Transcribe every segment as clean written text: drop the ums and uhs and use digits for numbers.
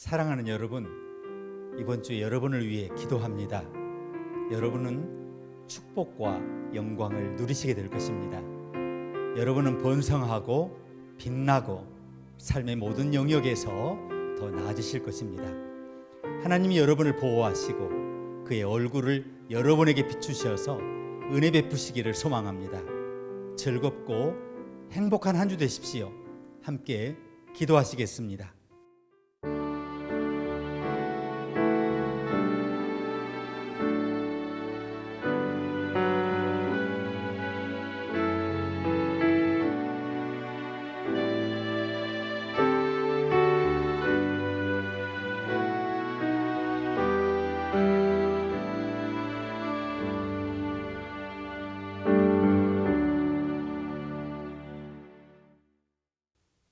사랑하는 여러분, 이번 주 여러분을 위해 기도합니다. 여러분은 축복과 영광을 누리시게 될 것입니다. 여러분은 번성하고 빛나고 삶의 모든 영역에서 더 나아지실 것입니다. 하나님이 여러분을 보호하시고 그의 얼굴을 여러분에게 비추셔서 은혜 베푸시기를 소망합니다. 즐겁고 행복한 한 주 되십시오. 함께 기도하시겠습니다.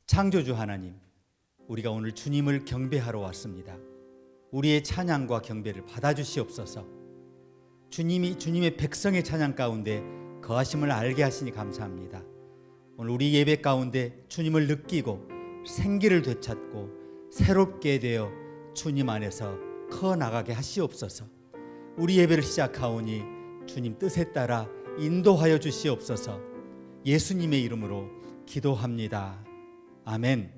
창조주 하나님, 우리가 오늘 주님을 경배하러 왔습니다. 우리의 찬양과 경배를 받아주시옵소서. 주님이 주님의 백성의 찬양 가운데 거하심을 알게 하시니 감사합니다. 오늘 우리 예배 가운데 주님을 느끼고 생기를 되찾고 새롭게 되어 주님 안에서 커나가게 하시옵소서. 우리 예배를 시작하오니 주님 뜻에 따라 인도하여 주시옵소서. 예수님의 이름으로 기도합니다. 아멘.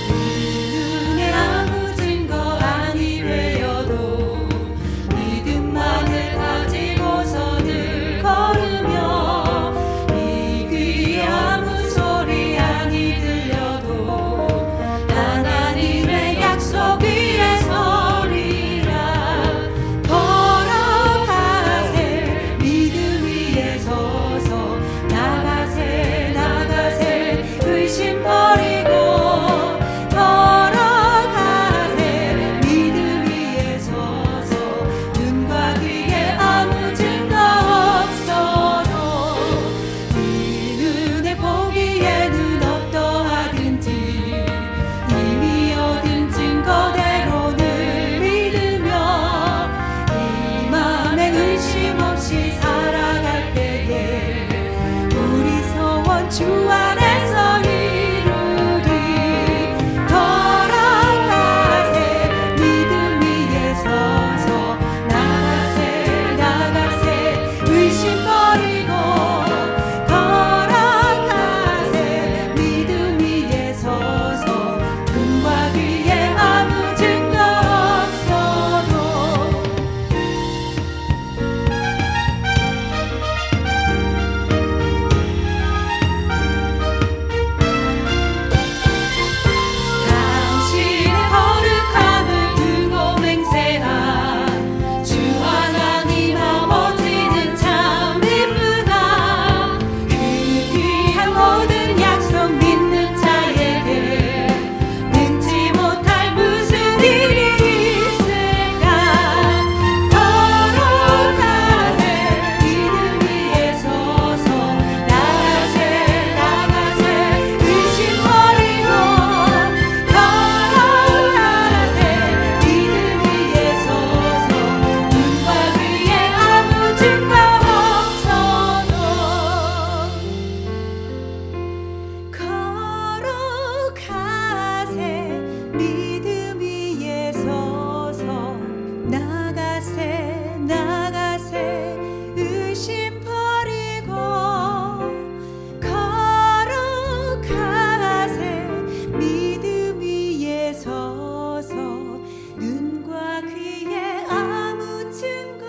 눈에 아무 증거 아니 되어도 믿음만을 가지고서 늘 걸으며 이 귀에 아무 소리 아니 들려도 하나님의 약속 위에 서리라. 걸어가세 믿음 위에 서서 나가세 나가세 의심 버리고 걸어가세 믿음 위에 서서 눈과 귀에 아무 증거 없어도 이 눈에 보기에는 어떠하든지 이미 얻은 증거대로 늘 믿으며 이 맘에 의심 없이 살아갈 때에 우리 소원 주 안에서 이루리. 걸어가세 믿음 위에 서서 나가세 나가세 의심 버리고 걸어가세 믿음 위에 서서 눈과 귀에 아무 증거 없어도 당신의 거룩함을 두고 맹세한 주 하나님 아버지는 참 이쁘다. 그 귀한 모든 약속 믿는 자에게 능치 못할 무슨 일이 있을까. 걸어가세 믿음 위에 서서 나가세 나가세 의심 버리고 걸어가세 믿음 위에 서서 눈과 귀에 아무 증거 없어도 걸어가세 믿음 위에 서서 나가세 나가세 의심 버리고 걸어가세 믿음 위에 서서 눈과 귀에 아무 증거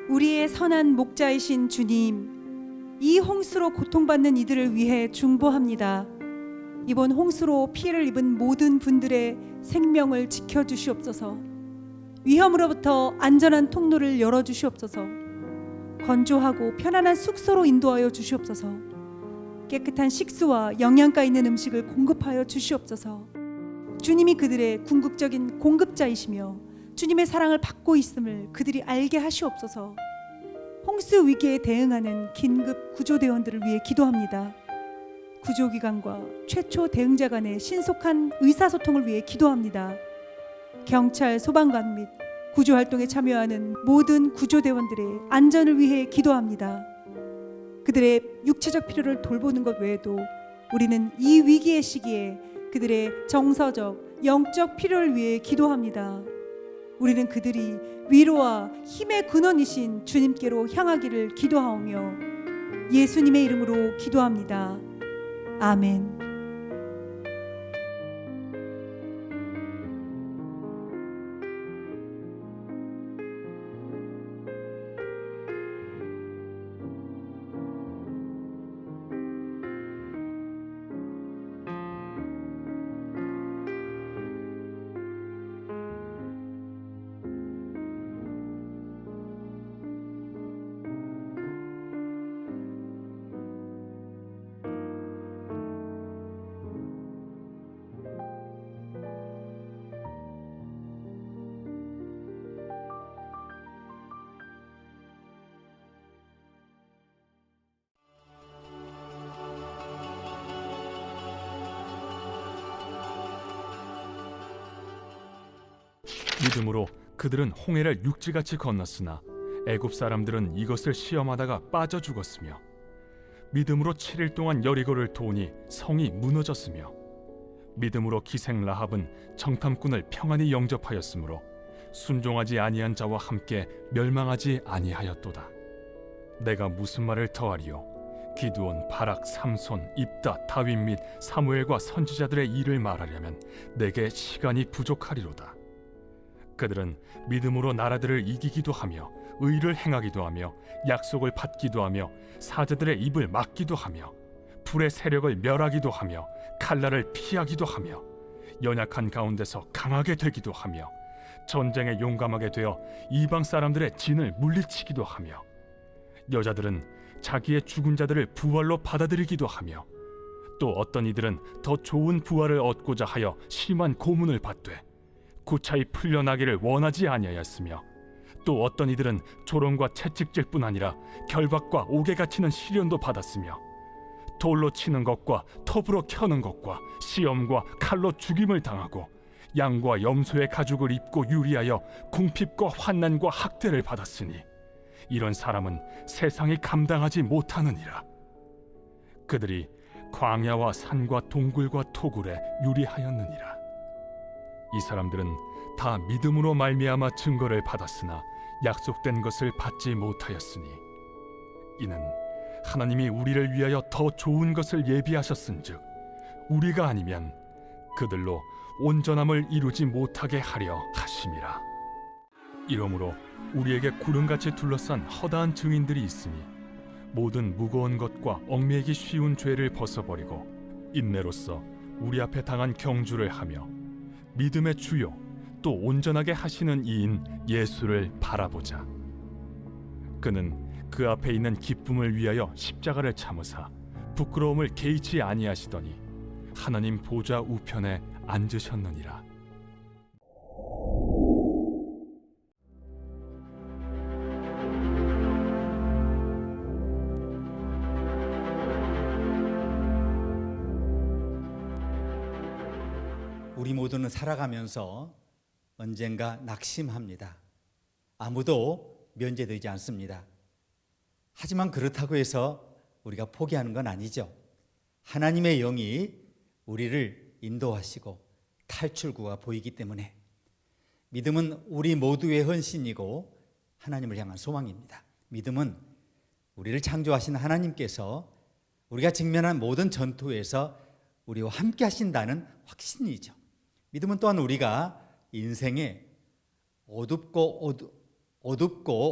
우리의 선한 목자이신 주님, 이 홍수로 고통받는 이들을 위해 중보합니다. 이번 홍수로 피해를 입은 모든 분들의 생명을 지켜주시옵소서. 위험으로부터 안전한 통로를 열어주시옵소서. 건조하고 편안한 숙소로 인도하여 주시옵소서. 깨끗한 식수와 영양가 있는 음식을 공급하여 주시옵소서. 주님이 그들의 궁극적인 공급자이시며 주님의 사랑을 받고 있음을 그들이 알게 하시옵소서. 홍수 위기에 대응하는 긴급 구조대원들을 위해 기도합니다. 구조기관과 최초 대응자 간의 신속한 의사소통을 위해 기도합니다. 경찰, 소방관 및 구조활동에 참여하는 모든 구조대원들의 안전을 위해 기도합니다. 그들의 육체적 필요를 돌보는 것 외에도 우리는 이 위기의 시기에 그들의 정서적, 영적 필요를 위해 기도합니다. 우리는 그들이 위로와 힘의 근원이신 주님께로 향하기를 기도하오며 예수님의 이름으로 기도합니다. 아멘. 믿음으로 그들은 홍해를 육지같이 건넜으나 애굽 사람들은 이것을 시험하다가 빠져 죽었으며 믿음으로 7일 동안 여리고를 도우니 성이 무너졌으며 믿음으로 기생 라합은 정탐꾼을 평안히 영접하였으므로 순종하지 아니한 자와 함께 멸망하지 아니하였도다. 내가 무슨 말을 더하리요? 기드온, 바락, 삼손, 입다, 다윗 및 사무엘과 선지자들의 일을 말하려면 내게 시간이 부족하리로다. 그들은 믿음으로 나라들을 이기기도 하며 의를 행하기도 하며 약속을 받기도 하며 사자들의 입을 막기도 하며 불의 세력을 멸하기도 하며 칼날을 피하기도 하며 연약한 가운데서 강하게 되기도 하며 전쟁에 용감하게 되어 이방 사람들의 진을 물리치기도 하며 여자들은 자기의 죽은 자들을 부활로 받아들이기도 하며 또 어떤 이들은 더 좋은 부활을 얻고자 하여 심한 고문을 받되 구차히 풀려나기를 원하지 아니하였으며 또 어떤 이들은 조롱과 채찍질뿐 아니라 결박과 옥에 갇히는 시련도 받았으며 돌로 치는 것과 톱으로 켜는 것과 시험과 칼로 죽임을 당하고 양과 염소의 가죽을 입고 유리하여 궁핍과 환난과 학대를 받았으니 이런 사람은 세상이 감당하지 못하느니라. 그들이 광야와 산과 동굴과 토굴에 유리하였느니라. 이 사람들은 다 믿음으로 말미암아 증거를 받았으나 약속된 것을 받지 못하였으니 이는 하나님이 우리를 위하여 더 좋은 것을 예비하셨은즉 우리가 아니면 그들로 온전함을 이루지 못하게 하려 하심이라. 이러므로 우리에게 구름같이 둘러싼 허다한 증인들이 있으니 모든 무거운 것과 얽매이기 쉬운 죄를 벗어버리고 인내로써 우리 앞에 당한 경주를 하며 믿음의 주요 또 온전하게 하시는 이인 예수를 바라보자. 그는 그 앞에 있는 기쁨을 위하여 십자가를 참으사 부끄러움을 개의치 아니하시더니 하나님 보좌 우편에 앉으셨느니라. 우리 모두는 살아가면서 언젠가 낙심합니다. 아무도 면제되지 않습니다. 하지만 그렇다고 해서 우리가 포기하는 건 아니죠. 하나님의 영이 우리를 인도하시고 탈출구가 보이기 때문에 믿음은 우리 모두의 헌신이고 하나님을 향한 소망입니다. 믿음은 우리를 창조하신 하나님께서 우리가 직면한 모든 전투에서 우리와 함께 하신다는 확신이죠. 믿음은 또한 우리가 인생의 어둡고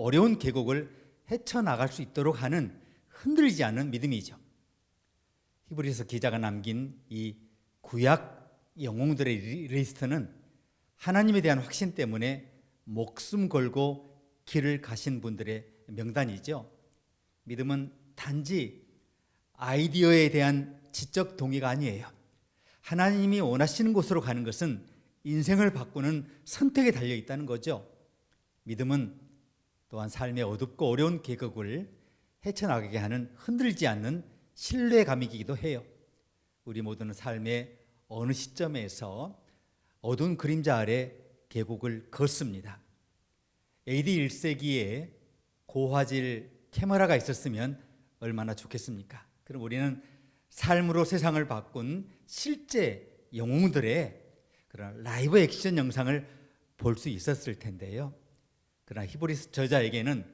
어려운 계곡을 헤쳐나갈 수 있도록 하는 흔들리지 않는 믿음이죠. 히브리서 기자가 남긴 이 구약 영웅들의 리스트는 하나님에 대한 확신 때문에 목숨 걸고 길을 가신 분들의 명단이죠. 믿음은 단지 아이디어에 대한 지적 동의가 아니에요. 하나님이 원하시는 곳으로 가는 것은 인생을 바꾸는 선택에 달려 있다는 거죠. 믿음은 또한 삶의 어둡고 어려운 계곡을 헤쳐나가게 하는 흔들리지 않는 신뢰감이기도 해요. 우리 모두는 삶의 어느 시점에서 어두운 그림자 아래 계곡을 걷습니다. AD 1세기에 고화질 카메라가 있었으면 얼마나 좋겠습니까? 그럼 우리는 삶으로 세상을 바꾼 실제 영웅들의 그런 라이브 액션 영상을 볼 수 있었을 텐데요. 그러나 히브리서 저자에게는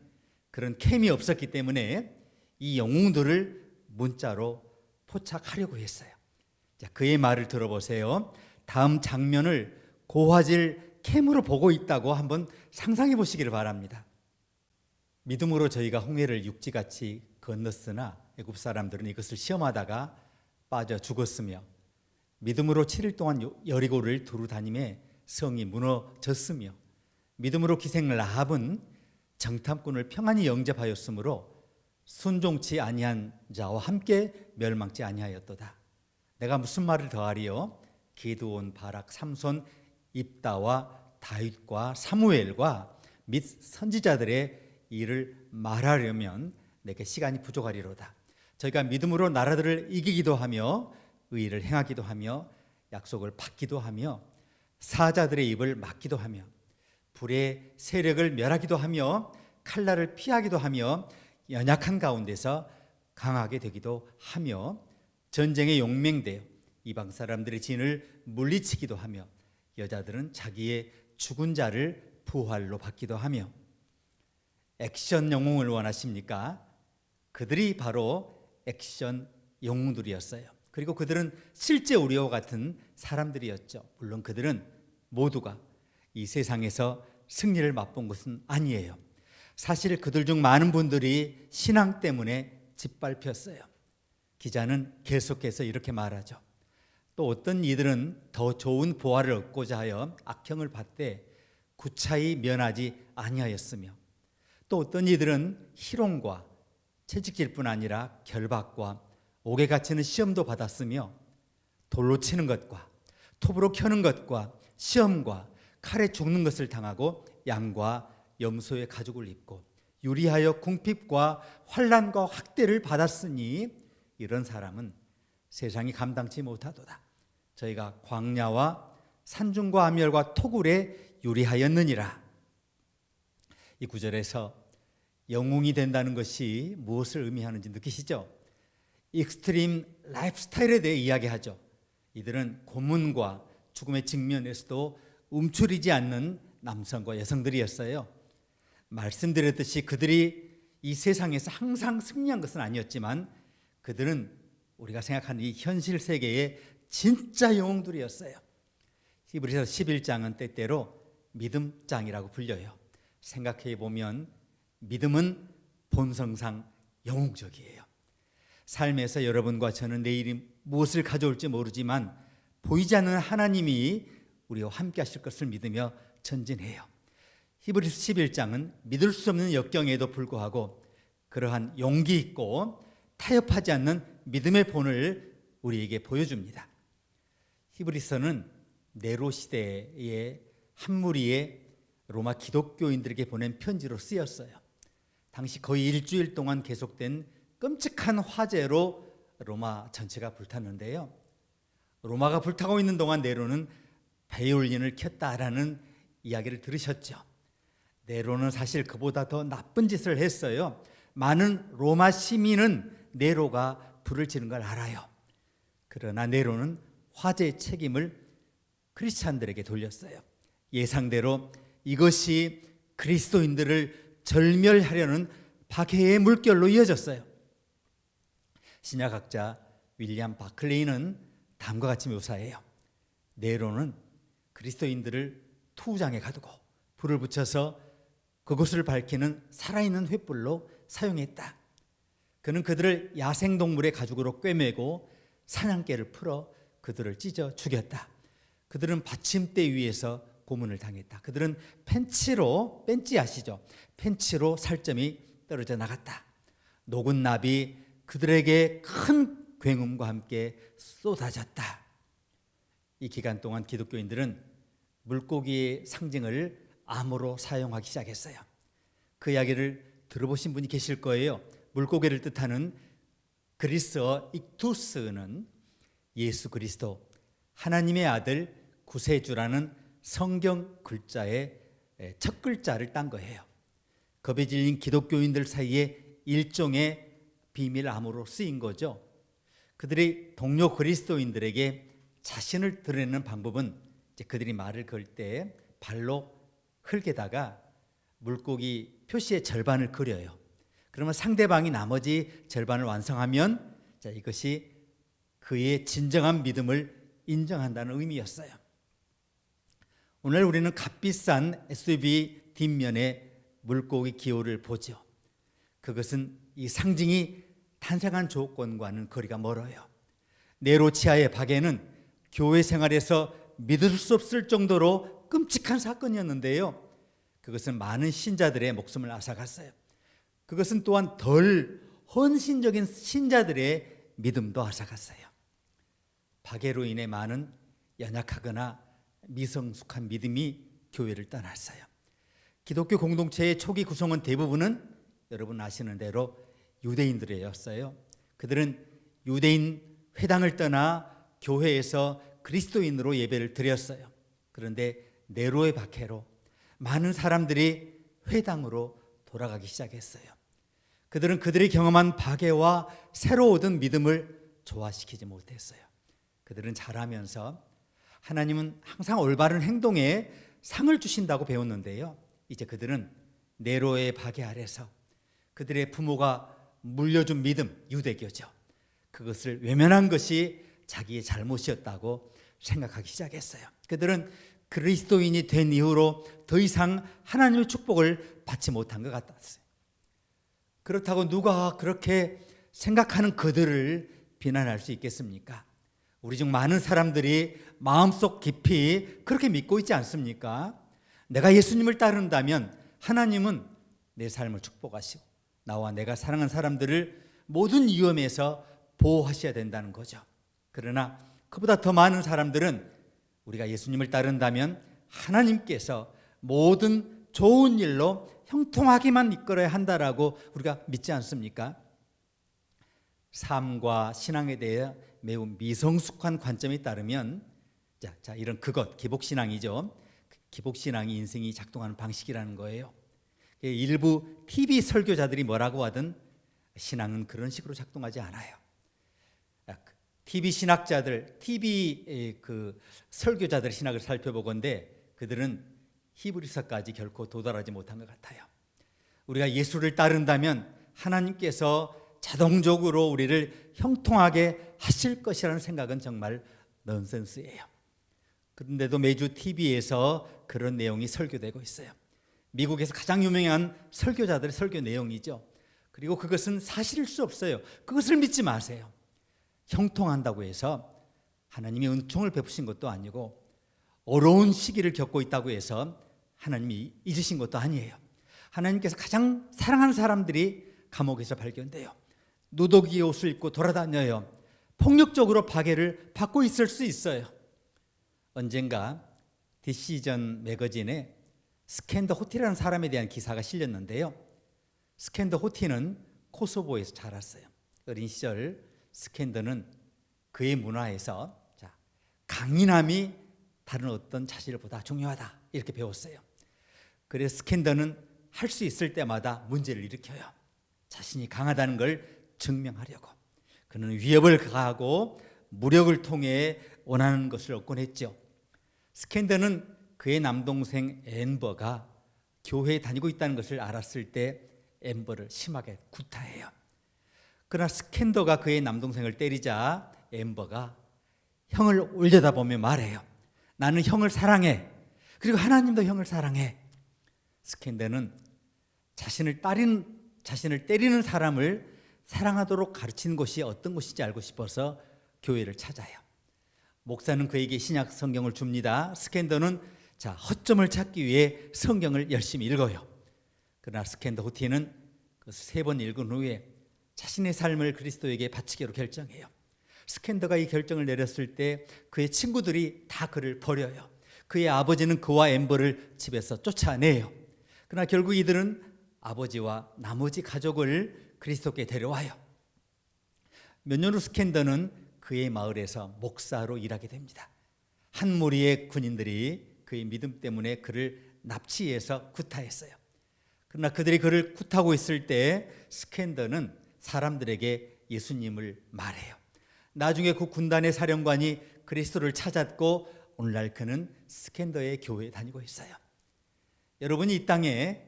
그런 캠이 없었기 때문에 이 영웅들을 문자로 포착하려고 했어요. 자, 그의 말을 들어보세요. 다음 장면을 고화질 캠으로 보고 있다고 한번 상상해 보시기를 바랍니다. 믿음으로 저희가 홍해를 육지같이 건넜으나 애굽 사람들은 이것을 시험하다가 빠져 죽었으며, 믿음으로 7일 동안 여리고를 두루 다니며 성이 무너졌으며, 믿음으로 기생 라합은 정탐꾼을 평안히 영접하였으므로 순종치 아니한 자와 함께 멸망치 아니하였도다. 내가 무슨 말을 더하리요? 기드온, 바락, 삼손, 입다와 다윗과 사무엘과 및 선지자들의 일을 말하려면 내게 시간이 부족하리로다. 저희가 믿음으로 나라들을 이기기도 하며 의를 행하기도 하며 약속을 받기도 하며 사자들의 입을 막기도 하며 불의 세력을 멸하기도 하며 칼날을 피하기도 하며 연약한 가운데서 강하게 되기도 하며 전쟁에 용맹되어 이방 사람들의 진을 물리치기도 하며 여자들은 자기의 죽은 자를 부활로 받기도 하며. 액션 영웅을 원하십니까? 그들이 바로 액션 영웅들이었어요. 그리고 그들은 실제 우리와 같은 사람들이었죠. 물론 그들은 모두가 이 세상에서 승리를 맛본 것은 아니에요. 사실 그들 중 많은 분들이 신앙 때문에 짓밟혔어요. 기자는 계속해서 이렇게 말하죠. 또 어떤 이들은 더 좋은 보화를 얻고자 하여 악형을 받되 구차히 면하지 아니하였으며, 또 어떤 이들은 희롱과 채찍질뿐 아니라 결박과 옥에 갇히는 시험도 받았으며, 돌로 치는 것과 톱으로 켜는 것과 시험과 칼에 죽는 것을 당하고 양과 염소의 가죽을 입고 유리하여 궁핍과 환난과 학대를 받았으니 이런 사람은 세상이 감당치 못하도다. 저희가 광야와 산중과 암열과 토굴에 유리하였느니라. 이 구절에서 영웅이 된다는 것이 무엇을 의미하는지 느끼시죠? 익스트림 라이프 스타일에 대해 이야기하죠. 이들은 고문과 죽음의 직면에서도 움츠리지 않는 남성과 여성들이었어요. 말씀드렸듯이 그들이 이 세상에서 항상 승리한 것은 아니었지만 그들은 우리가 생각하는 이 현실 세계의 진짜 영웅들이었어요. 히브리서 11장은 때때로 믿음장이라고 불려요. 생각해 보면 믿음은 본성상 영웅적이에요. 삶에서 여러분과 저는 내일이 무엇을 가져올지 모르지만 보이지 않는 하나님이 우리와 함께 하실 것을 믿으며 전진해요. 히브리서 11장은 믿을 수 없는 역경에도 불구하고 그러한 용기 있고 타협하지 않는 믿음의 본을 우리에게 보여줍니다. 히브리서는 네로 시대의 한 무리의 로마 기독교인들에게 보낸 편지로 쓰였어요. 당시 거의 일주일 동안 계속된 끔찍한 화재로 로마 전체가 불탔는데요. 로마가 불타고 있는 동안 네로는 바이올린을 켰다라는 이야기를 들으셨죠. 네로는 사실 그보다 더 나쁜 짓을 했어요. 많은 로마 시민은 네로가 불을 지른 걸 알아요. 그러나 네로는 화재의 책임을 크리스찬들에게 돌렸어요. 예상대로 이것이 그리스도인들을 절멸하려는 박해의 물결로 이어졌어요. 신약학자 윌리엄 바클레이는 다음과 같이 묘사해요. 네로는 그리스도인들을 투장에 가두고 불을 붙여서 그곳을 밝히는 살아있는 횃불로 사용했다. 그는 그들을 야생동물의 가죽으로 꿰매고 사냥개를 풀어 그들을 찢어 죽였다. 그들은 받침대 위에서 고문을 당했다. 그들은 펜치 아시죠? 펜치로 살점이 떨어져 나갔다. 녹은 납이 그들에게 큰 굉음과 함께 쏟아졌다. 이 기간 동안 기독교인들은 물고기의 상징을 암호로 사용하기 시작했어요. 그 이야기를 들어보신 분이 계실 거예요. 물고기를 뜻하는 그리스어 익투스는 예수 그리스도, 하나님의 아들, 구세주라는 성경 글자의 첫 글자를 딴 거예요. 겁에 질린 기독교인들 사이에 일종의 비밀 암호로 쓰인 거죠. 그들이 동료 그리스도인들에게 자신을 드러내는 방법은 이제 그들이 말을 걸 때 발로 흙에다가 물고기 표시의 절반을 그려요. 그러면 상대방이 나머지 절반을 완성하면 자, 이것이 그의 진정한 믿음을 인정한다는 의미였어요. 오늘 우리는 값비싼 SUV 뒷면에 물고기 기호를 보죠. 그것은 이 상징이 탄생한 조건과는 거리가 멀어요. 네로치아의 박해는 교회 생활에서 믿을 수 없을 정도로 끔찍한 사건이었는데요. 그것은 많은 신자들의 목숨을 앗아갔어요. 그것은 또한 덜 헌신적인 신자들의 믿음도 앗아갔어요. 박해로 인해 많은 연약하거나 미성숙한 믿음이 교회를 떠났어요. 기독교 공동체의 초기 구성원 대부분은 여러분 아시는 대로 유대인들이었어요. 그들은 유대인 회당을 떠나 교회에서 그리스도인으로 예배를 드렸어요. 그런데 네로의 박해로 많은 사람들이 회당으로 돌아가기 시작했어요. 그들은 그들이 경험한 박해와 새로 얻은 믿음을 조화시키지 못했어요. 그들은 자라면서 하나님은 항상 올바른 행동에 상을 주신다고 배웠는데요. 이제 그들은 네로의 박해 아래서 그들의 부모가 물려준 믿음, 유대교죠. 그것을 외면한 것이 자기의 잘못이었다고 생각하기 시작했어요. 그들은 그리스도인이 된 이후로 더 이상 하나님의 축복을 받지 못한 것 같았어요. 그렇다고 누가 그렇게 생각하는 그들을 비난할 수 있겠습니까? 우리 중 많은 사람들이 마음속 깊이 그렇게 믿고 있지 않습니까? 내가 예수님을 따른다면 하나님은 내 삶을 축복하시고 나와 내가 사랑하는 사람들을 모든 위험에서 보호하셔야 된다는 거죠. 그러나 그보다 더 많은 사람들은 우리가 예수님을 따른다면 하나님께서 모든 좋은 일로 형통하게만 이끌어야 한다라고 우리가 믿지 않습니까? 삶과 신앙에 대해 매우 미성숙한 관점에 따르면 자 이런 그것 기복신앙이죠. 기복신앙이 인생이 작동하는 방식이라는 거예요. 일부 TV 설교자들이 뭐라고 하든 신앙은 그런 식으로 작동하지 않아요. TV 신학자들, TV 그 설교자들 신학을 살펴보건대 그들은 히브리서까지 결코 도달하지 못한 것 같아요. 우리가 예수를 따른다면 하나님께서 자동적으로 우리를 형통하게 하실 것이라는 생각은 정말 넌센스예요. 그런데도 매주 TV에서 그런 내용이 설교되고 있어요. 미국에서 가장 유명한 설교자들의 설교 내용이죠. 그리고 그것은 사실일 수 없어요. 그것을 믿지 마세요. 형통한다고 해서 하나님이 은총을 베푸신 것도 아니고 어려운 시기를 겪고 있다고 해서 하나님이 잊으신 것도 아니에요. 하나님께서 가장 사랑하는 사람들이 감옥에서 발견돼요. 누더기 옷을 입고 돌아다녀요. 폭력적으로 박해를 받고 있을 수 있어요. 언젠가 디시전 매거진에 스캔더 호티라는 사람에 대한 기사가 실렸는데요. 스캔더 호티는 코소보에서 자랐어요. 어린 시절 스캔더는 그의 문화에서 강인함이 다른 어떤 자질보다 중요하다 이렇게 배웠어요. 그래서 스캔더는 할 수 있을 때마다 문제를 일으켜요. 자신이 강하다는 걸 증명하려고. 그는 위협을 가하고 무력을 통해 원하는 것을 얻곤 했죠. 스캔더는 그의 남동생 엠버가 교회에 다니고 있다는 것을 알았을 때 엠버를 심하게 구타해요. 그러나 스캔더가 그의 남동생을 때리자 엠버가 형을 올려다보며 말해요. 나는 형을 사랑해. 그리고 하나님도 형을 사랑해. 스캔더는 자신을 때리는 사람을 사랑하도록 가르치는 곳이 어떤 곳인지 알고 싶어서 교회를 찾아요. 목사는 그에게 신약 성경을 줍니다. 스캔더는 허점을 찾기 위해 성경을 열심히 읽어요. 그러나 스캔더 호티는 그 3번 읽은 후에 자신의 삶을 그리스도에게 바치기로 결정해요. 스캔더가 이 결정을 내렸을 때 그의 친구들이 다 그를 버려요. 그의 아버지는 그와 앰버를 집에서 쫓아내요. 그러나 결국 이들은 아버지와 나머지 가족을 그리스도께 데려와요. 몇 년 후 스캔더는 그의 마을에서 목사로 일하게 됩니다. 한 무리의 군인들이 그의 믿음 때문에 그를 납치해서 구타했어요. 그러나 그들이 그를 굿하고 있을 때 스캔더는 사람들에게 예수님을 말해요. 나중에 그 군단의 사령관이 그리스도를 찾았고 오늘날 그는 스캔더의 교회에 다니고 있어요. 여러분이 이 땅에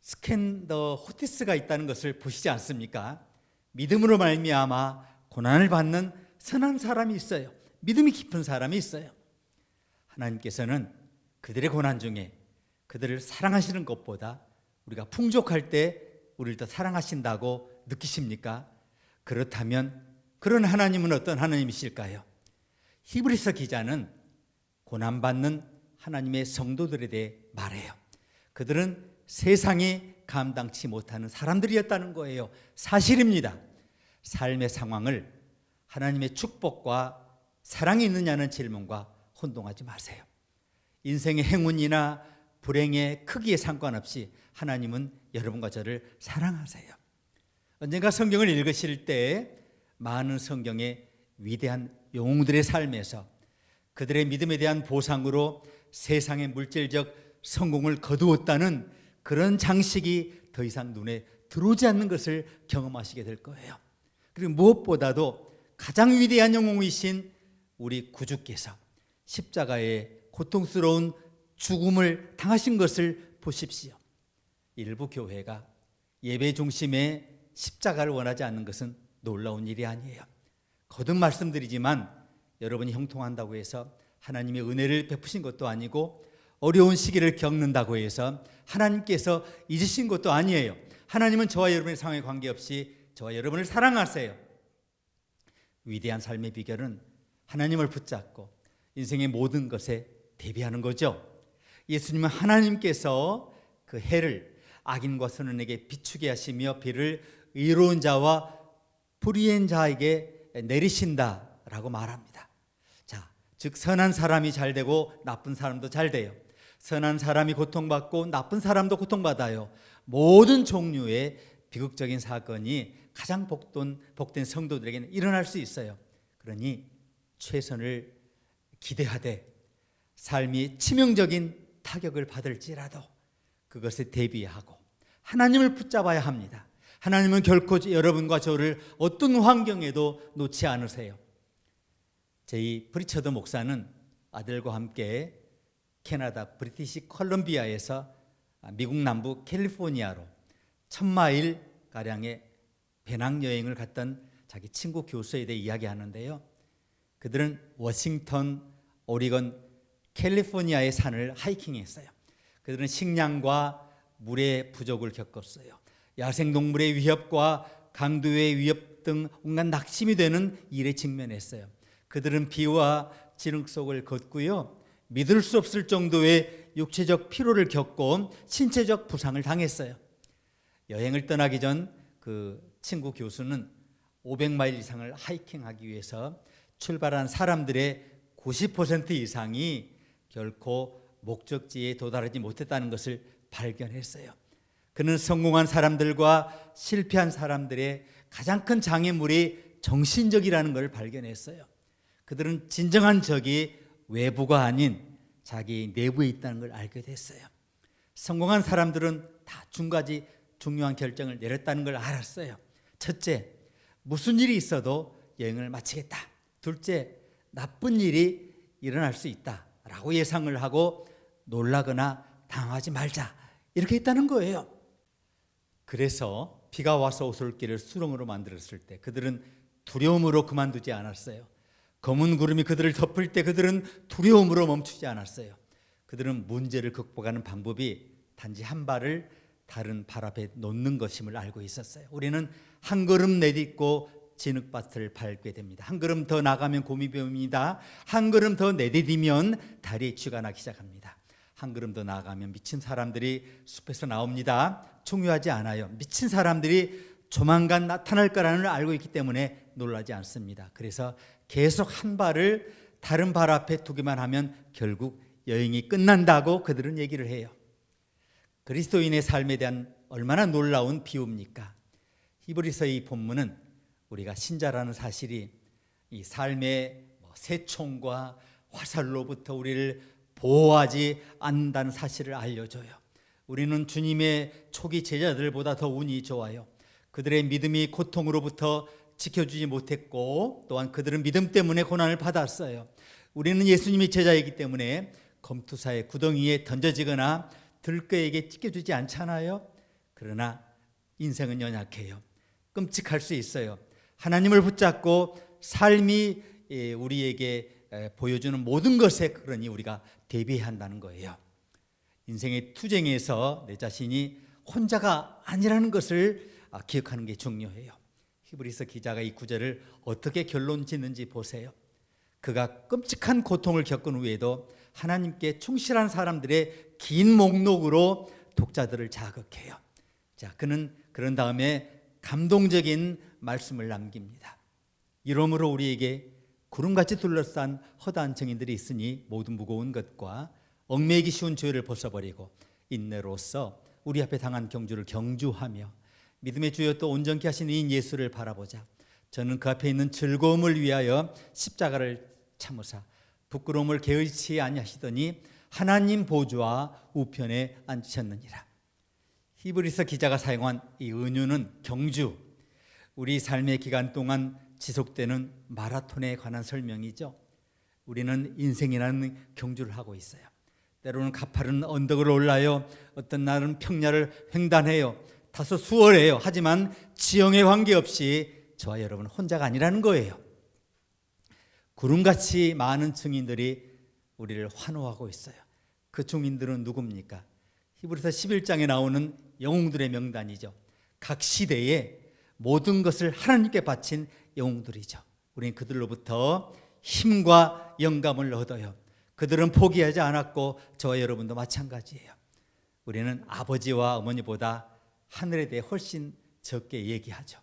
스캔더 호티스가 있다는 것을 보시지 않습니까? 믿음으로 말미암아 고난을 받는 선한 사람이 있어요. 믿음이 깊은 사람이 있어요. 하나님께서는 그들의 고난 중에 그들을 사랑하시는 것보다 우리가 풍족할 때 우리를 더 사랑하신다고 느끼십니까? 그렇다면 그런 하나님은 어떤 하나님이실까요? 히브리서 기자는 고난받는 하나님의 성도들에 대해 말해요. 그들은 세상이 감당치 못하는 사람들이었다는 거예요. 사실입니다. 삶의 상황을 하나님의 축복과 사랑이 있느냐는 질문과 혼동하지 마세요. 인생의 행운이나 불행의 크기에 상관없이 하나님은 여러분과 저를 사랑하세요. 언젠가 성경을 읽으실 때 많은 성경의 위대한 영웅들의 삶에서 그들의 믿음에 대한 보상으로 세상의 물질적 성공을 거두었다는 그런 장식이 더 이상 눈에 들어오지 않는 것을 경험하시게 될 거예요. 그리고 무엇보다도 가장 위대한 영웅이신 우리 구주께서 십자가의 고통스러운 죽음을 당하신 것을 보십시오. 일부 교회가 예배 중심에 십자가를 원하지 않는 것은 놀라운 일이 아니에요. 거듭 말씀드리지만 여러분이 형통한다고 해서 하나님의 은혜를 베푸신 것도 아니고 어려운 시기를 겪는다고 해서 하나님께서 잊으신 것도 아니에요. 하나님은 저와 여러분의 상황에 관계없이 저와 여러분을 사랑하세요. 위대한 삶의 비결은 하나님을 붙잡고 인생의 모든 것에 대비하는 거죠. 예수님은 하나님께서 그 해를 악인과 선인에게 비추게 하시며 비를 의로운 자와 불의한 자에게 내리신다라고 말합니다. 자, 즉 선한 사람이 잘 되고 나쁜 사람도 잘 돼요. 선한 사람이 고통받고 나쁜 사람도 고통받아요. 모든 종류의 비극적인 사건이 가장 복된 성도들에게는 일어날 수 있어요. 그러니 최선을 기대하되 삶이 치명적인 타격을 받을지라도 그것에 대비하고 하나님을 붙잡아야 합니다. 하나님은 결코 여러분과 저를 어떤 환경에도 놓지 않으세요. 저희 프리처드 목사는 아들과 함께 캐나다 브리티시 컬럼비아에서 미국 남부 캘리포니아로 1000마일 가량의 배낭여행을 갔던 자기 친구 교수에 대해 이야기하는데요. 그들은 워싱턴, 오리건, 캘리포니아의 산을 하이킹했어요. 그들은 식량과 물의 부족을 겪었어요. 야생동물의 위협과 강도의 위협 등 온갖 낙심이 되는 일에 직면했어요. 그들은 비와 진흙 속을 걷고요. 믿을 수 없을 정도의 육체적 피로를 겪고 신체적 부상을 당했어요. 여행을 떠나기 전 그 친구 교수는 500마일 이상을 하이킹하기 위해서 출발한 사람들의 90% 이상이 결코 목적지에 도달하지 못했다는 것을 발견했어요. 그는 성공한 사람들과 실패한 사람들의 가장 큰 장애물이 정신적이라는 걸 발견했어요. 그들은 진정한 적이 외부가 아닌 자기 내부에 있다는 걸 알게 됐어요. 성공한 사람들은 다 두 가지 중요한 결정을 내렸다는 걸 알았어요. 첫째, 무슨 일이 있어도 여행을 마치겠다. 둘째, 나쁜 일이 일어날 수 있다라고 예상을 하고 놀라거나 당하지 말자 이렇게 했다는 거예요. 그래서 비가 와서 오솔길을 수렁으로 만들었을 때 그들은 두려움으로 그만두지 않았어요. 검은 구름이 그들을 덮을 때 그들은 두려움으로 멈추지 않았어요. 그들은 문제를 극복하는 방법이 단지 한 발을 다른 발 앞에 놓는 것임을 알고 있었어요. 우리는 한 걸음 내딛고 진흙밭을 밟게 됩니다. 한 걸음 더 나가면 곰이 배웁니다. 한 걸음 더 내디디면 다리에 쥐가 나기 시작합니다. 한 걸음 더 나가면 미친 사람들이 숲에서 나옵니다. 중요하지 않아요. 미친 사람들이 조만간 나타날 거라는 걸 알고 있기 때문에 놀라지 않습니다. 그래서 계속 한 발을 다른 발 앞에 두기만 하면 결국 여행이 끝난다고 그들은 얘기를 해요. 그리스도인의 삶에 대한 얼마나 놀라운 비유입니까? 히브리서 이 본문은 우리가 신자라는 사실이 이 삶의 새총과 화살로부터 우리를 보호하지 않는다는 사실을 알려줘요. 우리는 주님의 초기 제자들보다 더 운이 좋아요. 그들의 믿음이 고통으로부터 지켜주지 못했고 또한 그들은 믿음 때문에 고난을 받았어요. 우리는 예수님이 제자이기 때문에 검투사의 구덩이에 던져지거나 들깨에게 찢겨주지 않잖아요. 그러나 인생은 연약해요. 끔찍할 수 있어요. 하나님을 붙잡고 삶이 우리에게 보여주는 모든 것에 그러니 우리가 대비해야 한다는 거예요. 인생의 투쟁에서 내 자신이 혼자가 아니라는 것을 기억하는 게 중요해요. 히브리서 기자가 이 구절을 어떻게 결론 짓는지 보세요. 그가 끔찍한 고통을 겪은 후에도 하나님께 충실한 사람들의 긴 목록으로 독자들을 자극해요. 자, 그는 그런 다음에 감동적인 말씀을 남깁니다. 이러므로 우리에게 구름같이 둘러싼 허다한 증인들이 있으니 모든 무거운 것과 얽매이기 쉬운 죄를 벗어버리고 인내로써 우리 앞에 당한 경주를 경주하며 믿음의 주여 또 온전케 하신 이인 예수를 바라보자. 저는 그 앞에 있는 즐거움을 위하여 십자가를 참으사 부끄러움을 게을치 아니하시더니 하나님 보좌 우편에 앉으셨느니라. 히브리서 기자가 사용한 이 은유는 경주, 우리 삶의 기간 동안 지속되는 마라톤에 관한 설명이죠. 우리는 인생이라는 경주를 하고 있어요. 때로는 가파른 언덕을 올라요. 어떤 날은 평야를 횡단해요. 다소 수월해요. 하지만 지형에 관계없이 저와 여러분 혼자가 아니라는 거예요. 구름같이 많은 증인들이 우리를 환호하고 있어요. 그 증인들은 누굽니까? 히브리서 11장에 나오는 영웅들의 명단이죠. 각 시대에 모든 것을 하나님께 바친 영웅들이죠. 우리는 그들로부터 힘과 영감을 얻어요. 그들은 포기하지 않았고 저와 여러분도 마찬가지예요. 우리는 아버지와 어머니보다 하늘에 대해 훨씬 적게 얘기하죠.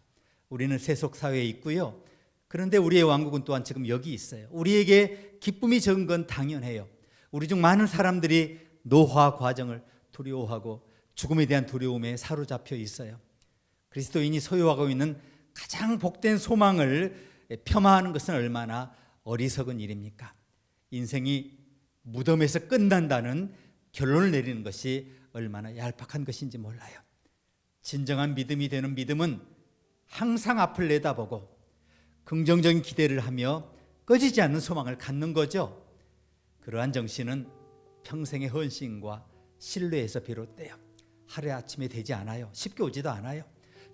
우리는 세속 사회에 있고요. 그런데 우리의 왕국은 또한 지금 여기 있어요. 우리에게 기쁨이 적은 건 당연해요. 우리 중 많은 사람들이 노화 과정을 두려워하고 죽음에 대한 두려움에 사로잡혀 있어요. 그리스도인이 소유하고 있는 가장 복된 소망을 폄하하는 것은 얼마나 어리석은 일입니까? 인생이 무덤에서 끝난다는 결론을 내리는 것이 얼마나 얄팍한 것인지 몰라요. 진정한 믿음이 되는 믿음은 항상 앞을 내다보고 긍정적인 기대를 하며 꺼지지 않는 소망을 갖는 거죠. 그러한 정신은 평생의 헌신과 신뢰에서 비롯돼요. 하루아침에 되지 않아요. 쉽게 오지도 않아요.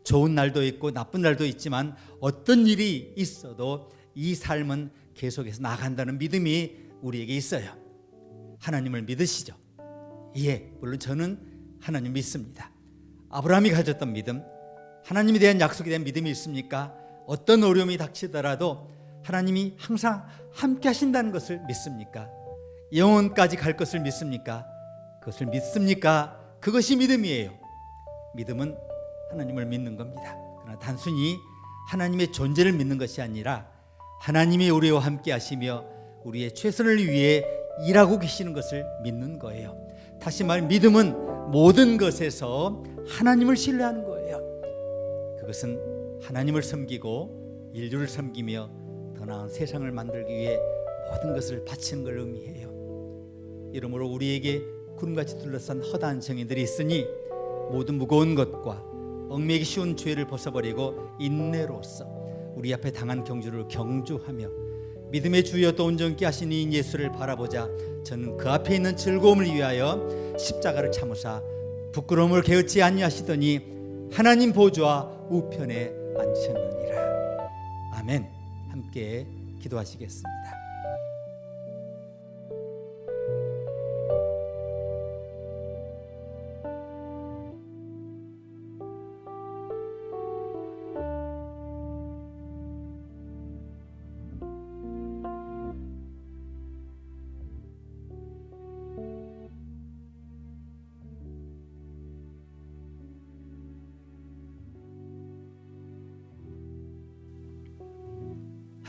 좋은 날도 있고 나쁜 날도 있지만 어떤 일이 있어도 이 삶은 계속해서 나간다는 믿음이 우리에게 있어요. 하나님을 믿으시죠? 예, 물론 저는 하나님 믿습니다. 아브라함이 가졌던 믿음, 하나님에 대한 약속에 대한 믿음이 있습니까? 어떤 어려움이 닥치더라도 하나님이 항상 함께 하신다는 것을 믿습니까? 영원까지 갈 것을 믿습니까? 그것을 믿습니까? 그것이 믿음이에요. 믿음은 하나님을 믿는 겁니다. 그러나 단순히 하나님의 존재를 믿는 것이 아니라 하나님이 우리와 함께 하시며 우리의 최선을 위해 일하고 계시는 것을 믿는 거예요. 다시 말해 믿음은 모든 것에서 하나님을 신뢰하는 거예요. 그것은 하나님을 섬기고 인류를 섬기며 더 나은 세상을 만들기 위해 모든 것을 바치는 걸 의미해요. 이러므로 우리에게 구름같이 둘러싼 허다한 정인들이 있으니 모든 무거운 것과 얽매이기 쉬운 죄를 벗어버리고 인내로써 우리 앞에 당한 경주를 경주하며 믿음의 주여 또 온전케 하신 이인 예수를 바라보자. 저는 그 앞에 있는 즐거움을 위하여 십자가를 참으사 부끄러움을 게으르지 아니하시더니 하나님 보좌 우편에 앉으셨느니라. 아멘. 함께 기도하시겠습니다.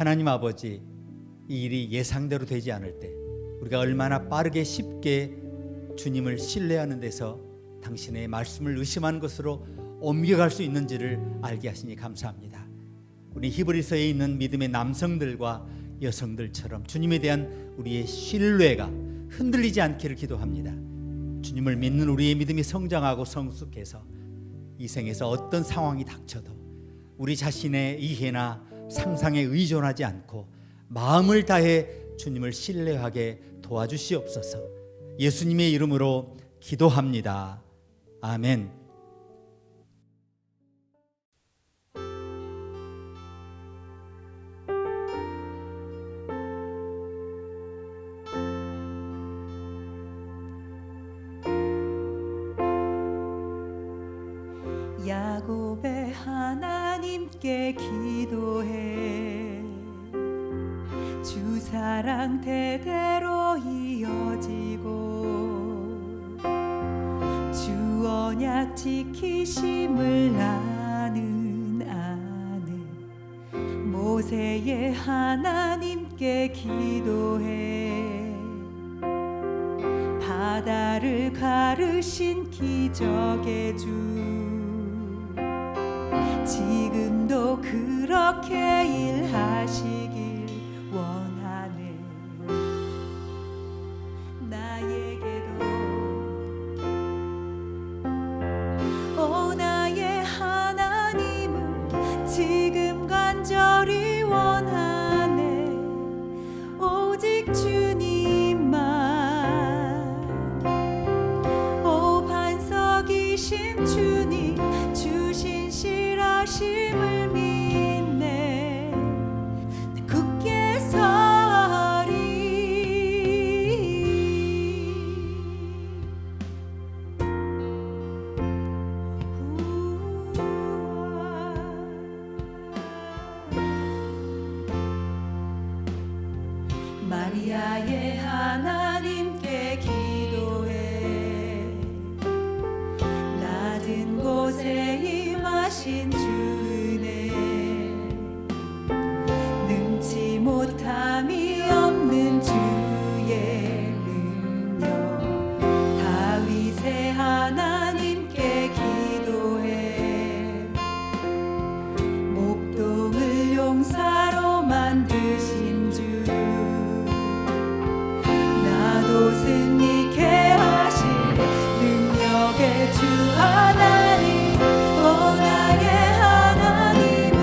하나님 아버지, 이 일이 예상대로 되지 않을 때 우리가 얼마나 빠르게 쉽게 주님을 신뢰하는 데서 당신의 말씀을 의심하는 것으로 옮겨갈 수 있는지를 알게 하시니 감사합니다. 우리 히브리서에 있는 믿음의 남성들과 여성들처럼 주님에 대한 우리의 신뢰가 흔들리지 않기를 기도합니다. 주님을 믿는 우리의 믿음이 성장하고 성숙해서 이 생에서 어떤 상황이 닥쳐도 우리 자신의 이해나 상상에 의존하지 않고 마음을 다해 주님을 신뢰하게 도와주시옵소서. 예수님의 이름으로 기도합니다. 아멘. 야곱의 하나님께 기도해 주 사랑 대대로 이어지고 주 언약 지키심을 나는 아는 모세의 하나님께 기도해 바다를 가르신 기적의 주 지금도 그렇게 일하시길 원하네. 나에게도 오 나의 하나님을 지금 간절히 원하네. 오직 주님만 오 반석이신 주님 주신 실하심을 믿네. 굳게 서리 마리아의 하나님께 기도해 낮은 곳에 임하신 주네 능치 못함이 없는 주의 능력 다윗의 하나님께 기도해 목동을 용사로 만드신 주 나도 승리케 하실 능력의 주 하나님 오 나의 하나님을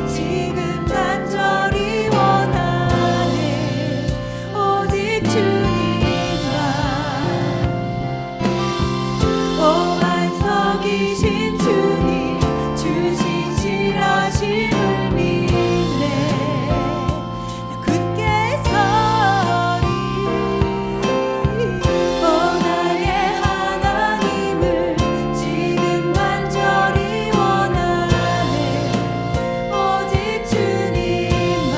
지금 간절히 원하네. 오직 주님만 오 반석이신 주님 주신 실하심을 믿네. 굳게 서리 오 나의 하나님을 지금 간절히 원하네. 오직 주님만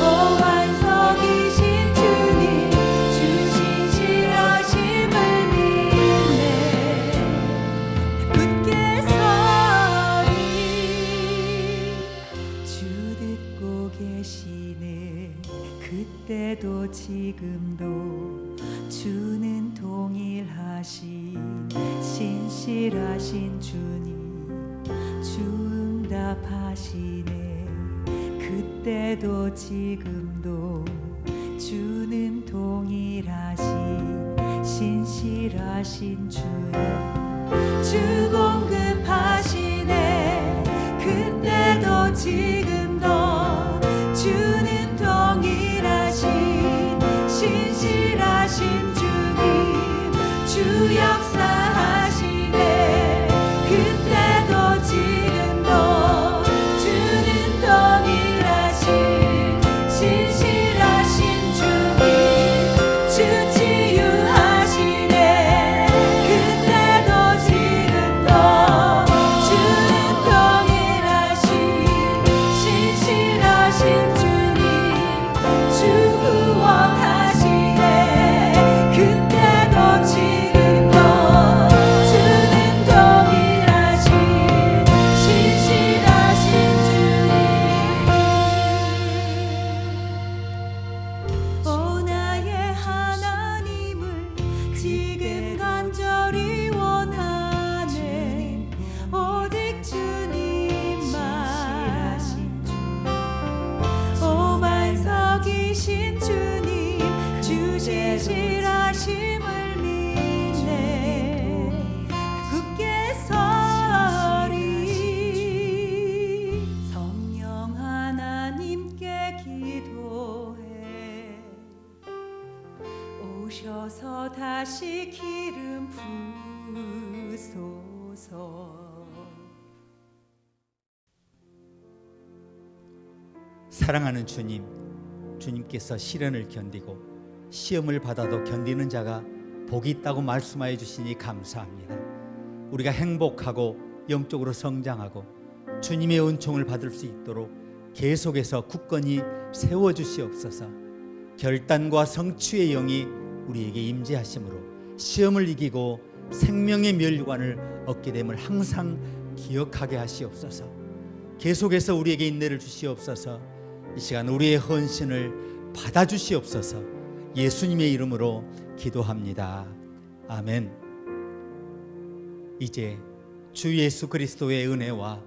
오 반석이신 주님 주신 실하심을 믿네. 굳게 서리 주 듣고 계시네. 그때도 지금도 주는 동일하신 신실하신 주님 주 응답하시네. 그때도 지금도 주는 동일하신 신실하신 주님 주 공급하시네. 그때도 지금도 주는 동일하신 신실하신 주님 주 역사하시네. 그때도 지금도 주는 동일하신 신실하신 주님 주 치유하시네. 오셔서 다시 기름 부으소서. 사랑하는 주님, 주님께서 시련을 견디고 시험을 받아도 견디는 자가 복이 있다고 말씀하여 주시니 감사합니다. 우리가 행복하고 영적으로 성장하고 주님의 은총을 받을 수 있도록 계속해서 굳건히 세워주시옵소서. 결단과 성취의 영이 우리에게 임재하심으로 시험을 이기고 생명의 멸관을 얻게 됨을 항상 기억하게 하시옵소서. 계속해서 우리에게 인내를 주시옵소서. 이 시간 우리의 헌신을 받아주시옵소서. 예수님의 이름으로 기도합니다. 아멘. 이제 주 예수 그리스도의 은혜와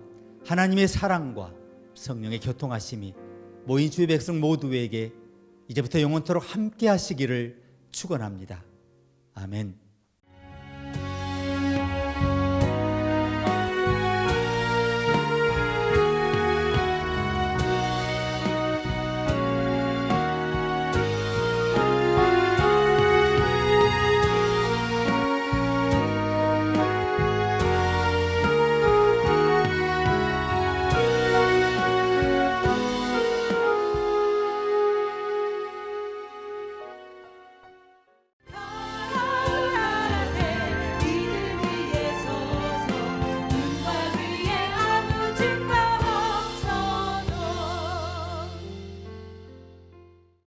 하나님의 사랑과 성령의 교통하심이 모인 주의 백성 모두에게 이제부터 영원토록 함께 하시기를 축원합니다. 아멘.